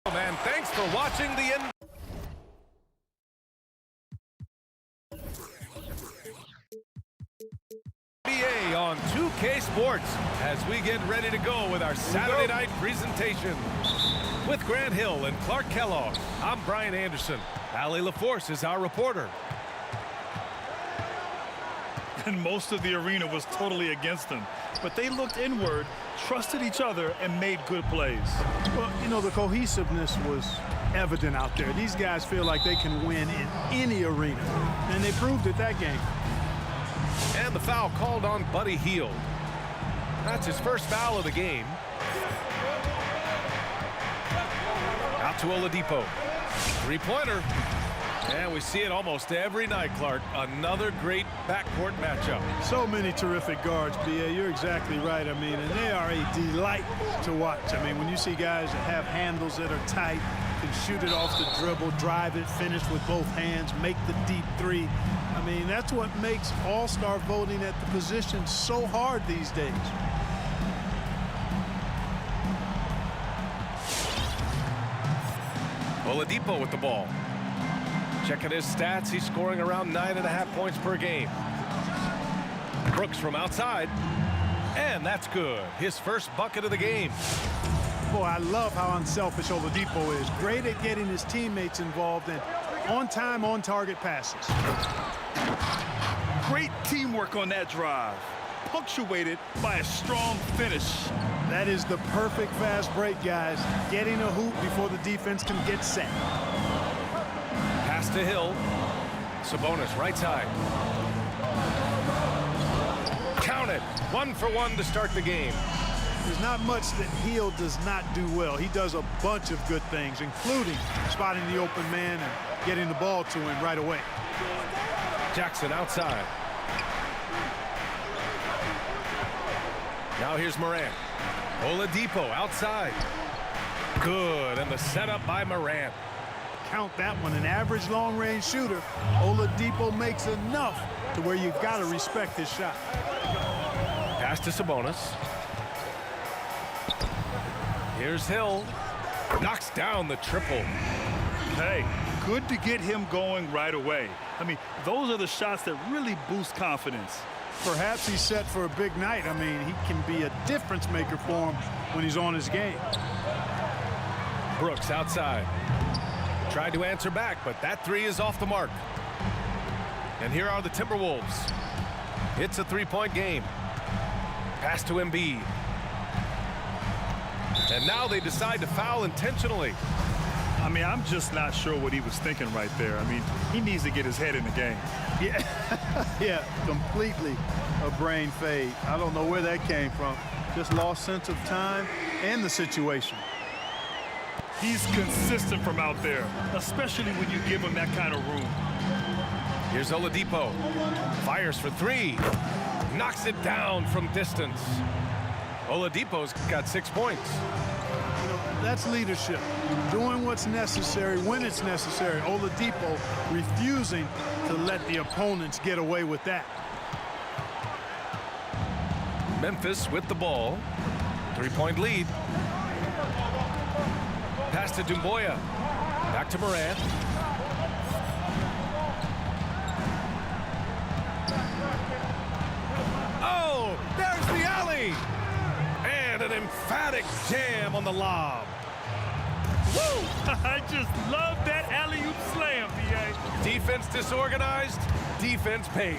And thanks for watching the NBA on 2K Sports as we get ready to go with our Saturday night presentation. With Grant Hill and Clark Kellogg, I'm Brian Anderson. Allie LaForce is our reporter. And most of the arena was totally against them. But they looked inward, trusted each other, and made good plays. Well, you know, the cohesiveness was evident out there. These guys feel like they can win in any arena, and they proved it that game. And the foul called on Buddy Hield. That's his first foul of the game. Out to Oladipo. Three-pointer. And we see it almost every night, Clark. Another great backcourt matchup. So many terrific guards, B.A. You're exactly right. I mean, and they are a delight to watch. I mean, when you see guys that have handles that are tight, can shoot it off the dribble, drive it, finish with both hands, make the deep three. I mean, that's what makes all-star voting at the position so hard these days. Oladipo with the ball. Checking his stats, he's scoring around 9.5 points per game. Brooks from outside. And that's good. His first bucket of the game. Boy, I love how unselfish Oladipo is. Great at getting his teammates involved and on-time, on-target passes. Great teamwork on that drive, punctuated by a strong finish. That is the perfect fast break, guys. Getting a hoop before the defense can get set. Pass to Hill. Sabonis right side. Count it. 1 for 1 to start the game. There's not much that Hill does not do well. He does a bunch of good things, including spotting the open man and getting the ball to him right away. Jackson outside. Now here's Morant. Oladipo outside. Good, and the setup by Morant. Count that one, an average long-range shooter. Oladipo makes enough to where you've got to respect his shot. Pass to Sabonis. Here's Hill. Knocks down the triple. Hey, good to get him going right away. I mean, those are the shots that really boost confidence. Perhaps he's set for a big night. I mean, he can be a difference maker for him when he's on his game. Brooks outside. Tried to answer back, but that three is off the mark. And here are the Timberwolves. It's a three-point game. Pass to Embiid. And now they decide to foul intentionally. I mean, I'm just not sure what he was thinking right there. I mean, he needs to get his head in the game. Yeah, yeah, completely a brain fade. I don't know where that came from. Just lost sense of time and the situation. He's consistent from out there, especially when you give him that kind of room. Here's Oladipo. Fires for three. Knocks it down from distance. Oladipo's got 6 points. You know, that's leadership. Doing what's necessary when it's necessary. Oladipo refusing to let the opponents get away with that. Memphis with the ball. 3-point lead. Pass to Doumbouya. Back to Morant. Oh, there's the alley. And an emphatic jam on the lob. Woo! I just love that alley-oop slam, B.A. Defense disorganized, defense pays.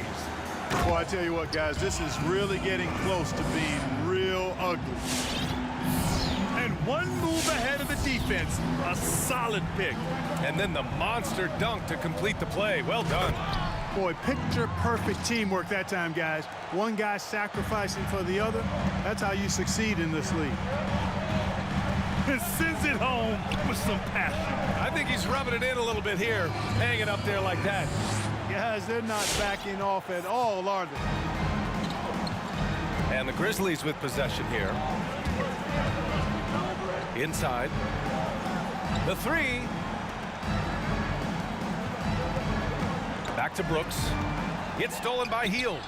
Well, I tell you what, guys, this is really getting close to being real ugly. And one move ahead of the defense, a solid pick. And then the monster dunk to complete the play. Well done. Boy, picture-perfect teamwork that time, guys. One guy sacrificing for the other. That's how you succeed in this league. And sends it home with some passion. I think he's rubbing it in a little bit here, hanging up there like that. Guys, they're not backing off at all, are they? And the Grizzlies with possession here. Inside. The three. Back to Brooks. It's stolen by Hield.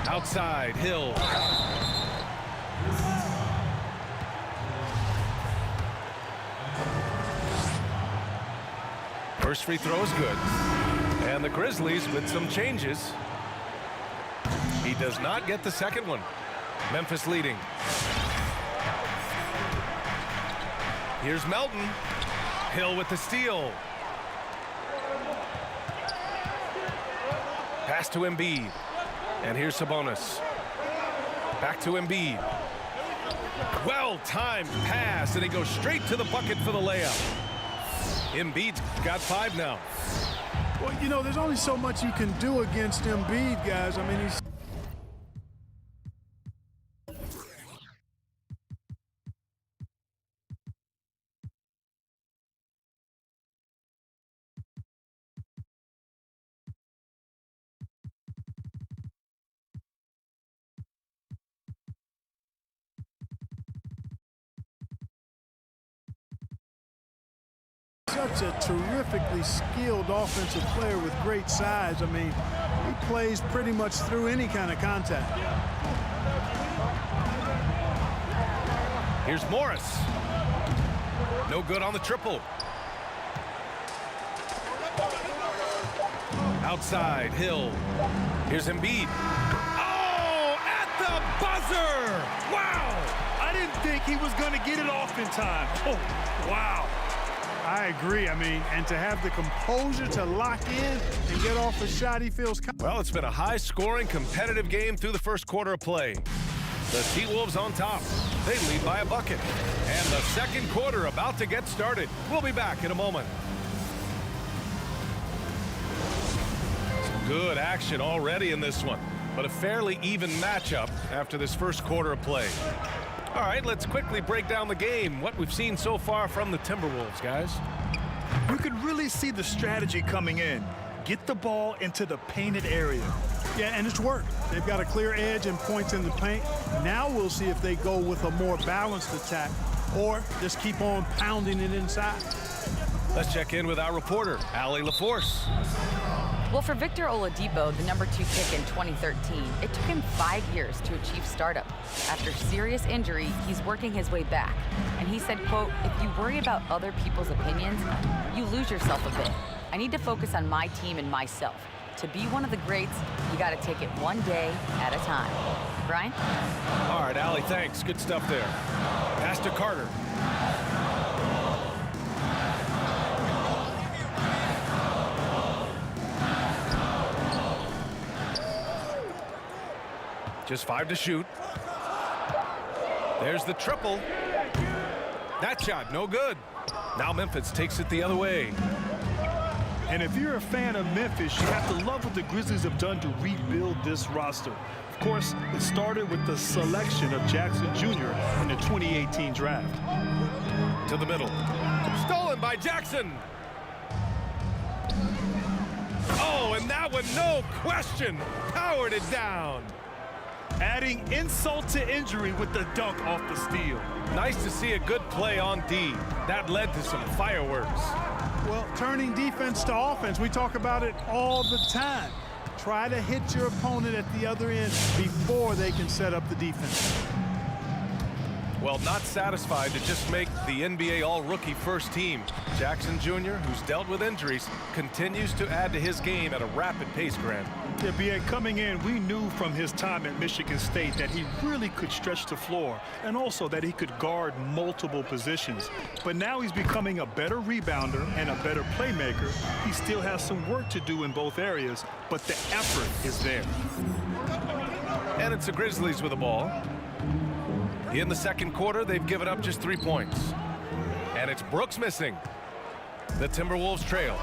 Outside, Hill. First free throw is good. And the Grizzlies with some changes. He does not get the second one. Memphis leading. Here's Melton. Hill with the steal. Pass to Embiid. And here's Sabonis. Back to Embiid. Well-timed pass, and he goes straight to the bucket for the layup. Embiid's got 5 now. Well, you know, there's only so much you can do against Embiid, guys. I mean, he's... such a terrifically skilled offensive player with great size. I mean, he plays pretty much through any kind of contact. Here's Morris. No good on the triple. Outside, Hill. Here's Embiid. Oh, at the buzzer! Wow! I didn't think he was going to get it off in time. Oh, wow. I agree. I mean, and to have the composure to lock in and get off a shot he feels comfortable. Well, it's been a high-scoring, competitive game through the first quarter of play. The T-Wolves on top. They lead by a bucket. And the second quarter about to get started. We'll be back in a moment. Some good action already in this one, but a fairly even matchup after this first quarter of play. All right, let's quickly break down the game, what we've seen so far from the Timberwolves, guys. You could really see the strategy coming in. Get the ball into the painted area. Yeah, and it's worked. They've got a clear edge and points in the paint. Now we'll see if they go with a more balanced attack or just keep on pounding it inside. Let's check in with our reporter, Allie LaForce. Well, for Victor Oladipo, the #2 pick in 2013, it took him 5 years to achieve stardom. After serious injury, he's working his way back. And he said, quote, "If you worry about other people's opinions, you lose yourself a bit. I need to focus on my team and myself. To be one of the greats, you got to take it one day at a time." Brian? All right, Allie, thanks. Good stuff there. Pass to Carter. Just 5 to shoot. There's the triple. That shot, no good. Now Memphis takes it the other way. And if you're a fan of Memphis, you have to love what the Grizzlies have done to rebuild this roster. Of course, it started with the selection of Jackson Jr. in the 2018 draft. To the middle. Stolen by Jackson. Oh, and that one, no question, powered it down. adding insult to injury with the dunk off the steal. Nice to see a good play on D. That led to some fireworks. Well, turning defense to offense, we talk about it all the time. Try to hit your opponent at the other end before they can set up the defense. Well, not satisfied to just make the NBA All-Rookie first team. Jackson Jr., who's dealt with injuries, continues to add to his game at a rapid pace, Grant. Yeah, B.A. coming in, we knew from his time at Michigan State that he really could stretch the floor and also that he could guard multiple positions. But now he's becoming a better rebounder and a better playmaker. He still has some work to do in both areas, but the effort is there. And it's the Grizzlies with the ball. In the second quarter, they've given up just 3 points. And it's Brooks missing. The Timberwolves trail.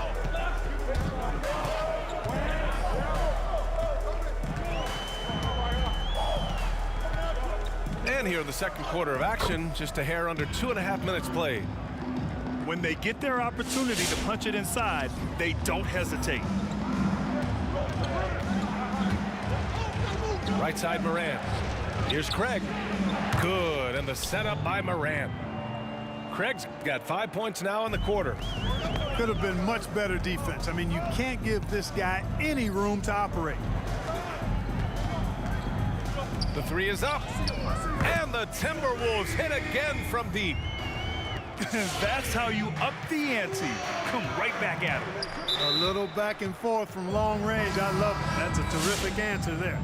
And here in the second quarter of action, just a hair under 2.5 minutes played. When they get their opportunity to punch it inside, they don't hesitate. Right side, Moran. Here's Craig. Good, and the setup by Moran. Craig's got 5 points now in the quarter. Could have been much better defense. I mean, you can't give this guy any room to operate. The three is up, and the Timberwolves hit again from deep. That's how you up the ante. Come right back at him. A little back and forth from long range. I love it. That's a terrific answer there.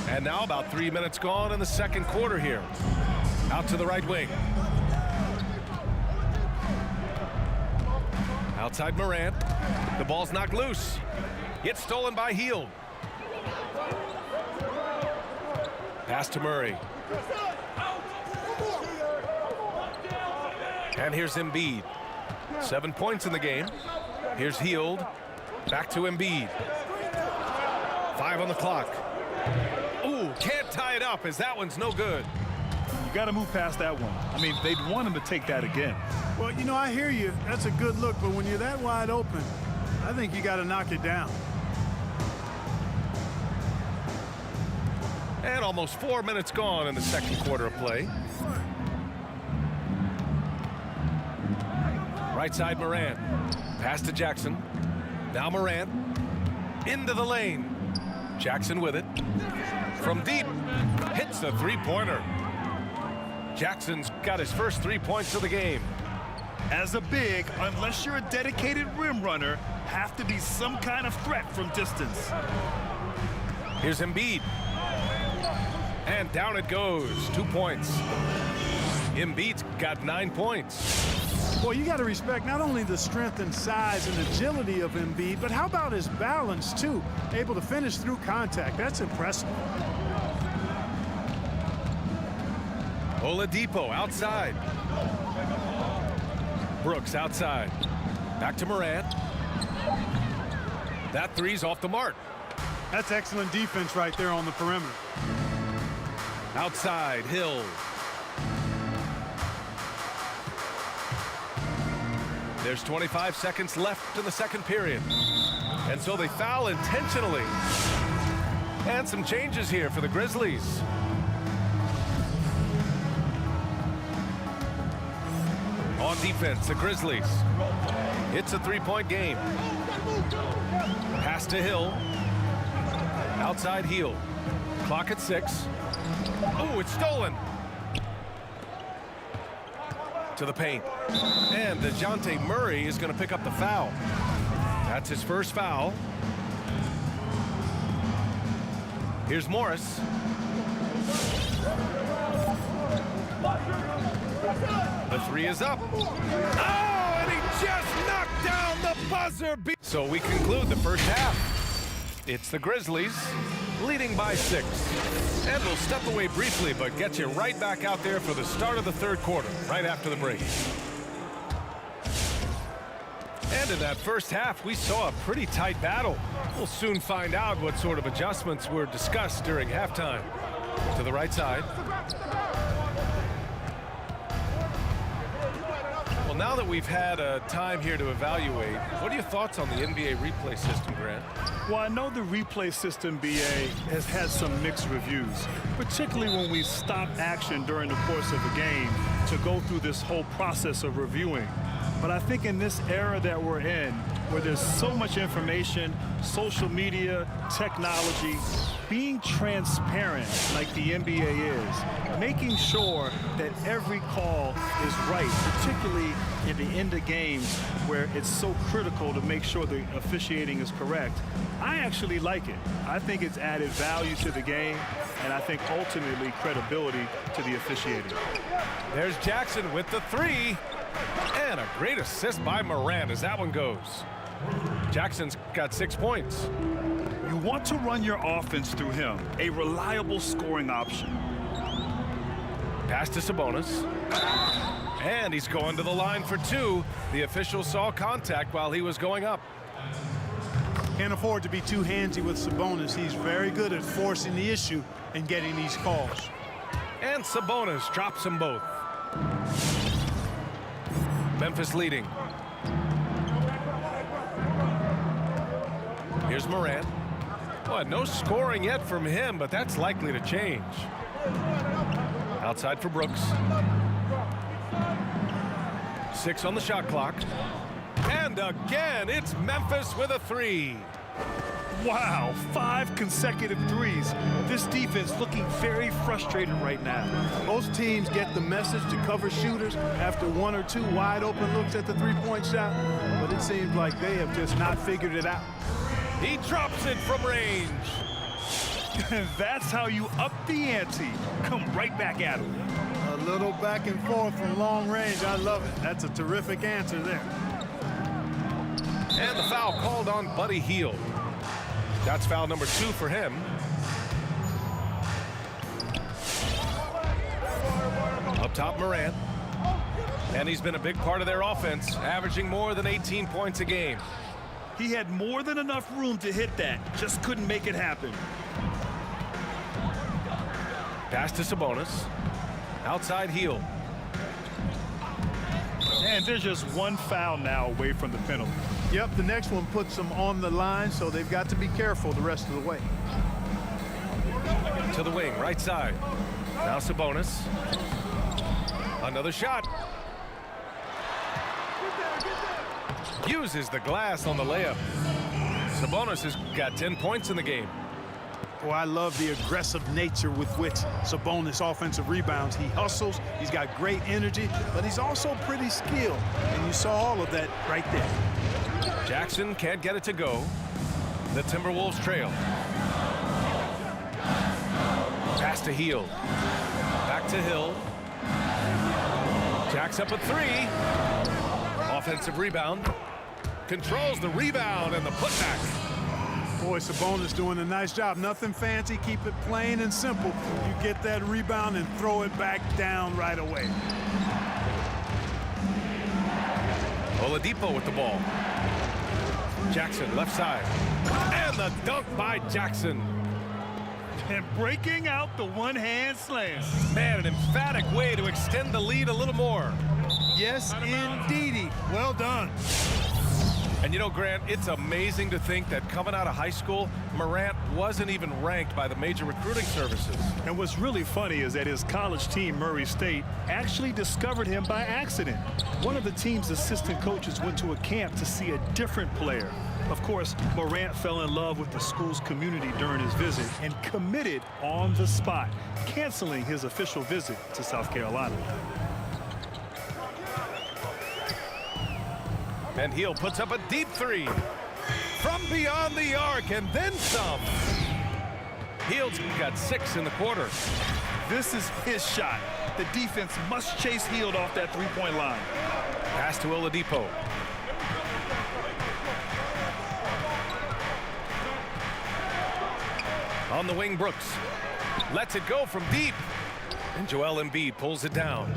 And now about 3 minutes gone in the second quarter here. Out to the right wing. Outside Morant. The ball's knocked loose. It's stolen by Hield. Pass to Murray. And here's Embiid. 7 points in the game. Here's Hield. Back to Embiid. 5 on the clock. Ooh, can't tie it up as that one's no good. You got to move past that one. I mean, they'd want him to take that again. Well, you know, I hear you. That's a good look, but when you're that wide open, I think you got to knock it down. And almost 4 minutes gone in the second quarter of play. Right side, Morant. Pass to Jackson. Now Morant. Into the lane. Jackson with it. From deep. Hits the three-pointer. Jackson's got his first 3 points of the game. As a big, unless you're a dedicated rim runner, have to be some kind of threat from distance. Here's Embiid. And down it goes. 2 points. Embiid's got 9 points. Well, you got to respect not only the strength and size and agility of Embiid, but how about his balance, too? Able to finish through contact. That's impressive. Oladipo outside. Brooks outside. Back to Morant. That three's off the mark. That's excellent defense right there on the perimeter. Outside, Hill. There's 25 seconds left in the second period. And so they foul intentionally. And some changes here for the Grizzlies. On defense, the Grizzlies. It's a three-point game. Pass to Hill. Outside Hield. Clock at 6. Oh, it's stolen. To the paint. And DeJounte Murray is going to pick up the foul. That's his first foul. Here's Morris. The three is up. Oh, and he just knocked down the buzzer. So we conclude the first half. It's the Grizzlies leading by 6. And we'll step away briefly, but get you right back out there for the start of the third quarter, right after the break. And in that first half, we saw a pretty tight battle. We'll soon find out what sort of adjustments were discussed during halftime. To the right side. Well, now that we've had time here to evaluate, what are your thoughts on the NBA replay system, Grant? Well, I know the replay system, BA, has had some mixed reviews, particularly when we stop action during the course of a game to go through this whole process of reviewing. But I think in this era that we're in, where there's so much information, social media, technology, being transparent like the NBA is, making sure that every call is right, particularly in the end of games where it's so critical to make sure the officiating is correct, I actually like it. I think it's added value to the game, and I think ultimately credibility to the officiating. There's Jackson with the three. And a great assist by Morant as that one goes. Jackson's got 6 points. You want to run your offense through him, a reliable scoring option. Pass to Sabonis. And he's going to the line for two. The official saw contact while he was going up. Can't afford to be too handsy with Sabonis. He's very good at forcing the issue and getting these calls. And Sabonis drops them both. Memphis leading. Here's Morant. Well, no scoring yet from him, but that's likely to change. Outside for Brooks. 6 on the shot clock. And again, it's Memphis with a three. Wow, 5 consecutive threes. This defense looking very frustrated right now. Most teams get the message to cover shooters after 1 or 2 wide open looks at the three-point shot, but it seems like they have just not figured it out. He drops it from range. And that's how you up the ante. Come right back at him. A little back and forth from long range. I love it. That's a terrific answer there. And the foul called on Buddy Hield. That's foul number 2 for him. Up top, Morant. And he's been a big part of their offense, averaging more than 18 points a game. He had more than enough room to hit that, just couldn't make it happen. Pass to Sabonis. Outside Hield. And there's just one foul now away from the penalty. Yep, the next one puts them on the line, so they've got to be careful the rest of the way. To the wing, right side. Now Sabonis. Another shot. Uses the glass on the layup. Sabonis has got 10 points in the game. Oh, I love the aggressive nature with which Sabonis offensive rebounds. He hustles, he's got great energy, but he's also pretty skilled. And you saw all of that right there. Jackson can't get it to go. The Timberwolves trail. Pass to Hield. Back to Hill. Jacks up a three. Offensive rebound. Controls the rebound and the putback. Boy, Sabonis doing a nice job. Nothing fancy. Keep it plain and simple. You get that rebound and throw it back down right away. Oladipo with the ball. Jackson left side. And the dunk by Jackson. And breaking out the one-hand slam. Man, an emphatic way to extend the lead a little more. Yes, indeedy. Well done. And you know, Grant, it's amazing to think that coming out of high school, Morant wasn't even ranked by the major recruiting services. And what's really funny is that his college team, Murray State, actually discovered him by accident. One of the team's assistant coaches went to a camp to see a different player. Of course, Morant fell in love with the school's community during his visit and committed on the spot, canceling his official visit to South Carolina. And Hield puts up a deep three from beyond the arc and then some. Hield's got 6 in the quarter. This is his shot. The defense must chase Hield off that three-point line. Pass to Oladipo. On the wing, Brooks lets it go from deep. And Joel Embiid pulls it down.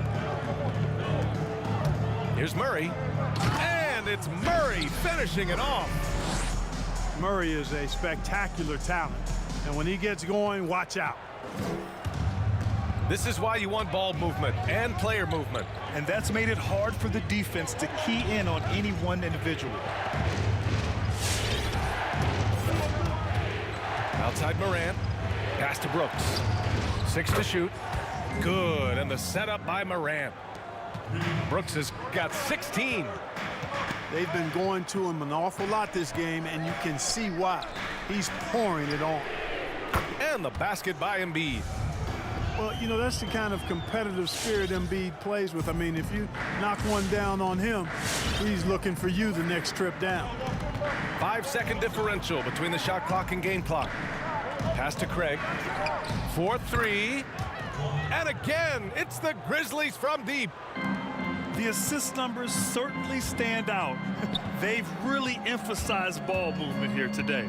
Here's Murray. And it's Murray finishing it off. Murray is a spectacular talent. And when he gets going, watch out. This is why you want ball movement and player movement. And that's made it hard for the defense to key in on any one individual. Outside Morant. Pass to Brooks. 6 to shoot. Good. And the setup by Morant. Brooks has got 16. They've been going to him an awful lot this game, and you can see why. He's pouring it on. And the basket by Embiid. Well, you know, that's the kind of competitive spirit Embiid plays with. I mean, if you knock one down on him, he's looking for you the next trip down. 5-second differential between the shot clock and game clock. Pass to Craig. 4-3. And again, it's the Grizzlies from deep. The assist numbers certainly stand out. They've really emphasized ball movement here today.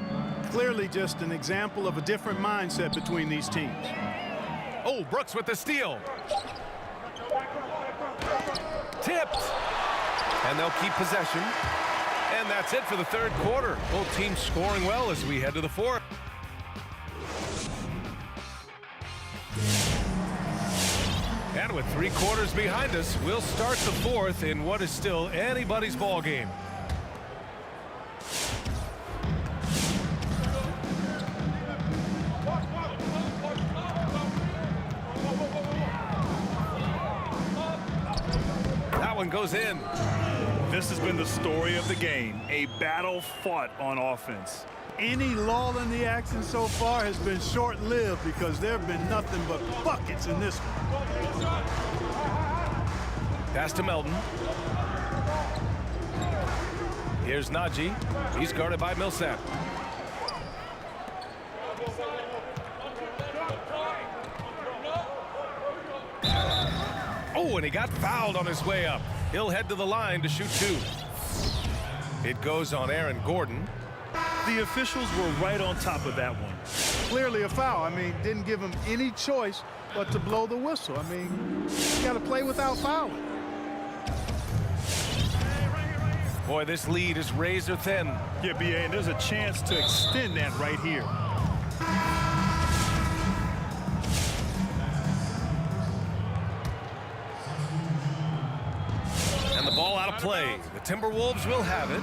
Clearly just an example of a different mindset between these teams. Oh, Brooks with the steal. Tipped. And they'll keep possession. And that's it for the third quarter. Both teams scoring well as we head to the fourth. And with 3 quarters behind us, we'll start the fourth in what is still anybody's ball game. That one goes in. This has been the story of the game, a battle fought on offense. Any lull in the action so far has been short-lived because there have been nothing but buckets in this one. Pass to Melton. Here's Najee. He's guarded by Millsap. Oh, and he got fouled on his way up. He'll head to the line to shoot 2. It goes on Aaron Gordon. The officials were right on top of that one. Clearly a foul. I mean, didn't give him any choice but to blow the whistle. I mean, you got to play without fouling. Boy, this lead is razor thin. Yeah, BA, and there's a chance to extend that right here. And the ball out of play. The Timberwolves will have it.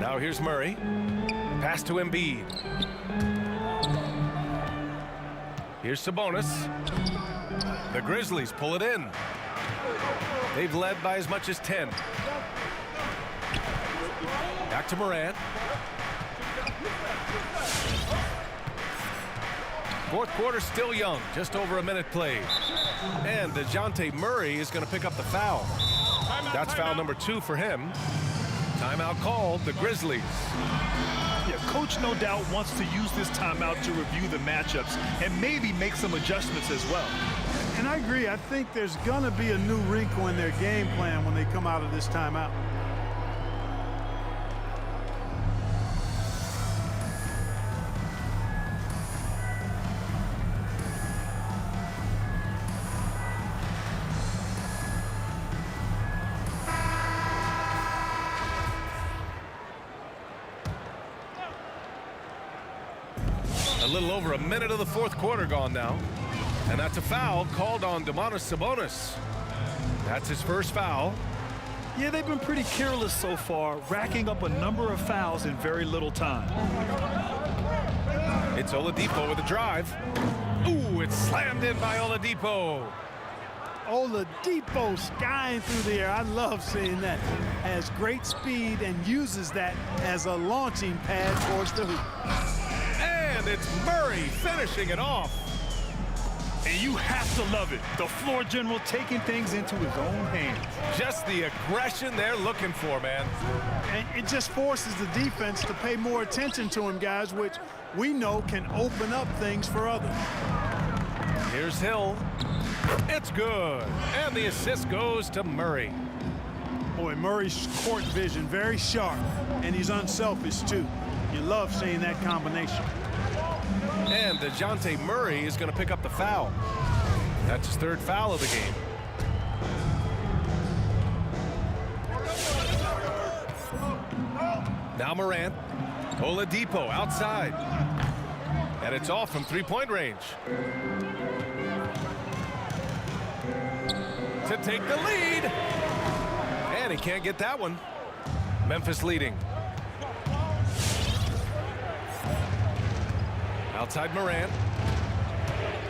Now here's Murray. Pass to Embiid. Here's Sabonis. The Grizzlies pull it in. They've led by as much as 10. Back to Morant. Fourth quarter still young, just over a minute played. And DeJounte Murray is going to pick up the foul. That's foul number 2 for him. Timeout called, the Grizzlies. Yeah, coach no doubt wants to use this timeout to review the matchups and maybe make some adjustments as well. And I agree. I think there's going to be a new wrinkle in their game plan when they come out of this timeout. A little over a minute of the fourth quarter gone now. And that's a foul called on Domantas Sabonis. That's his first foul. Yeah, they've been pretty careless so far, racking up a number of fouls in very little time. It's Oladipo with a drive. Ooh, it's slammed in by Oladipo. Oladipo skying through the air. I love seeing that. Has great speed and uses that as a launching pad towards the hoop. And it's Murray finishing it off. And you have to love it. The floor general taking things into his own hands. Just the aggression they're looking for, man. And it just forces the defense to pay more attention to him, guys, which we know can open up things for others. Here's Hill. It's good. And the assist goes to Murray. Boy, Murray's court vision very sharp, and he's unselfish, too. You love seeing that combination. And DeJounte Murray is going to pick up the foul. That's his third foul of the game. Now Morant. Oladipo outside. And it's off from three-point range. To take the lead. And he can't get that one. Memphis leading. Outside Morant.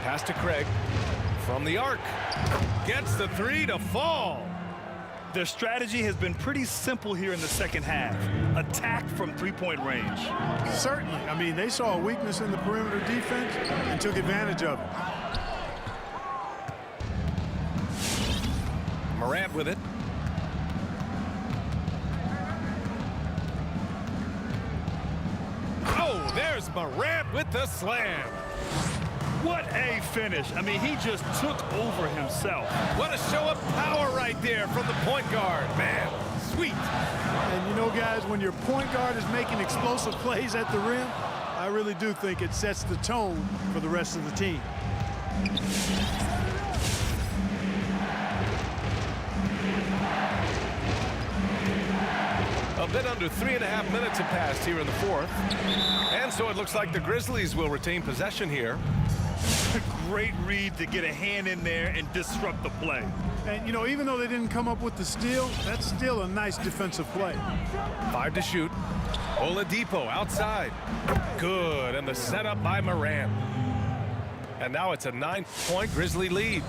Pass to Craig. From the arc. Gets the three to fall. Their strategy has been pretty simple here in the second half. Attack from three-point range. Certainly. I mean, they saw a weakness in the perimeter defense and took advantage of it. Morant with it. Oh, there's Morant with the slam. What a finish. I mean, he just took over himself. What a show of power right there from the point guard. Man, sweet. And you know, guys, when your point guard is making explosive plays at the rim, I really do think it sets the tone for the rest of the team. A bit under 3.5 minutes have passed here in the fourth. And so it looks like the Grizzlies will retain possession here. Great read to get a hand in there and disrupt the play. And, you know, even though they didn't come up with the steal, that's still a nice defensive play. 5 to shoot. Oladipo outside. Good, and the setup by Morant. And now it's a 9-point Grizzly lead.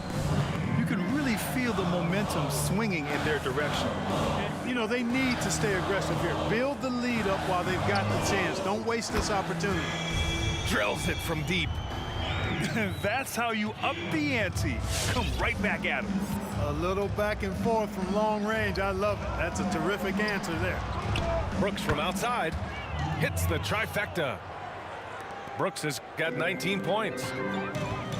You can really feel the momentum swinging in their direction. And, you know, they need to stay aggressive here. Build the lead up while they've got the chance. Don't waste this opportunity. Drills it from deep. That's how you up the ante. Come right back at him. A little back and forth from long range. I love it. That's a terrific answer there. Brooks from outside hits the trifecta. Brooks has got 19 points.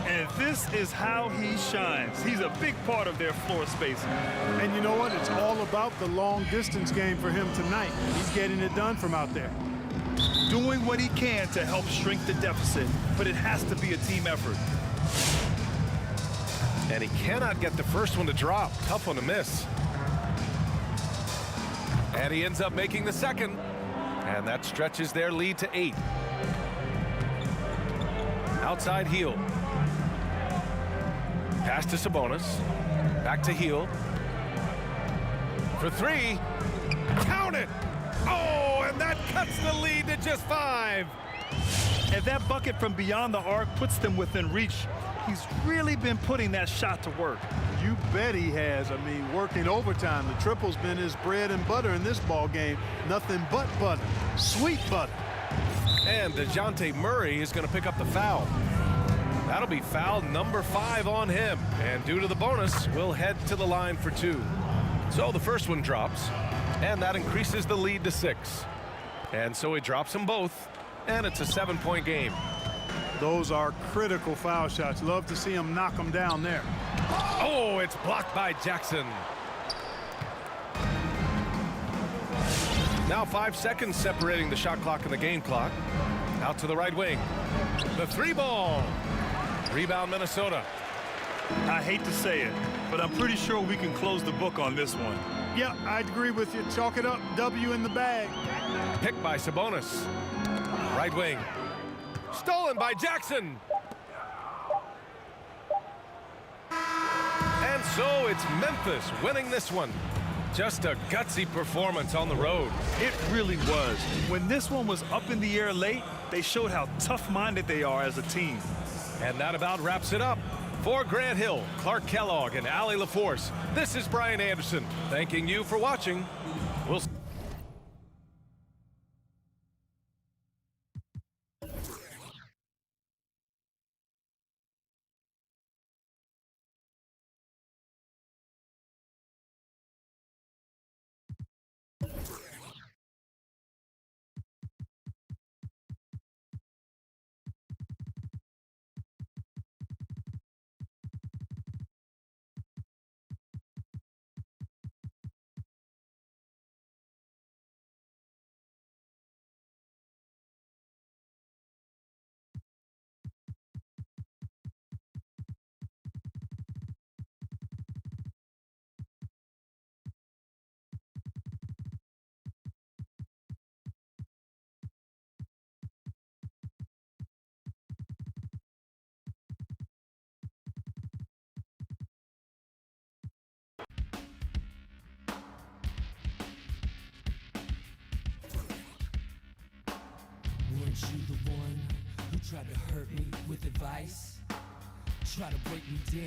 And this is how he shines. He's a big part of their floor spacing. And you know what? It's all about the long distance game for him tonight. He's getting it done from out there. Doing what he can to help shrink the deficit, but it has to be a team effort. And he cannot get the first one to drop. Tough one to miss. And he ends up making the second. And that stretches their lead to 8. Outside Heel. Pass to Sabonis. Back to Heel. For 3. Count it! Oh, and that cuts the lead to just 5. And that bucket from beyond the arc puts them within reach. He's really been putting that shot to work. You bet he has. I mean, working overtime. The triple's been his bread and butter in this ball game. Nothing but butter. Sweet butter. And DeJounte Murray is going to pick up the foul. That'll be foul number 5 on him. And due to the bonus, we'll head to the line for 2. So the first one drops, and that increases the lead to 6. And so he drops them both, and it's a 7-point game. Those are critical foul shots. Love to see him knock them down there. Oh, it's blocked by Jackson. Now 5 seconds separating the shot clock and the game clock. Out to the right wing. The 3-ball. Rebound Minnesota. I hate to say it, but I'm pretty sure we can close the book on this one. Yeah, I'd agree with you. Chalk it up. W in the bag. Picked by Sabonis. Right wing. Stolen by Jackson. And so it's Memphis winning this one. Just a gutsy performance on the road. It really was. When this one was up in the air late, they showed how tough-minded they are as a team. And that about wraps it up. For Grant Hill, Clark Kellogg, and Allie LaForce, this is Brian Anderson, thanking you for watching. We'll see Weren't you the one who tried to hurt me with advice? Try to break me down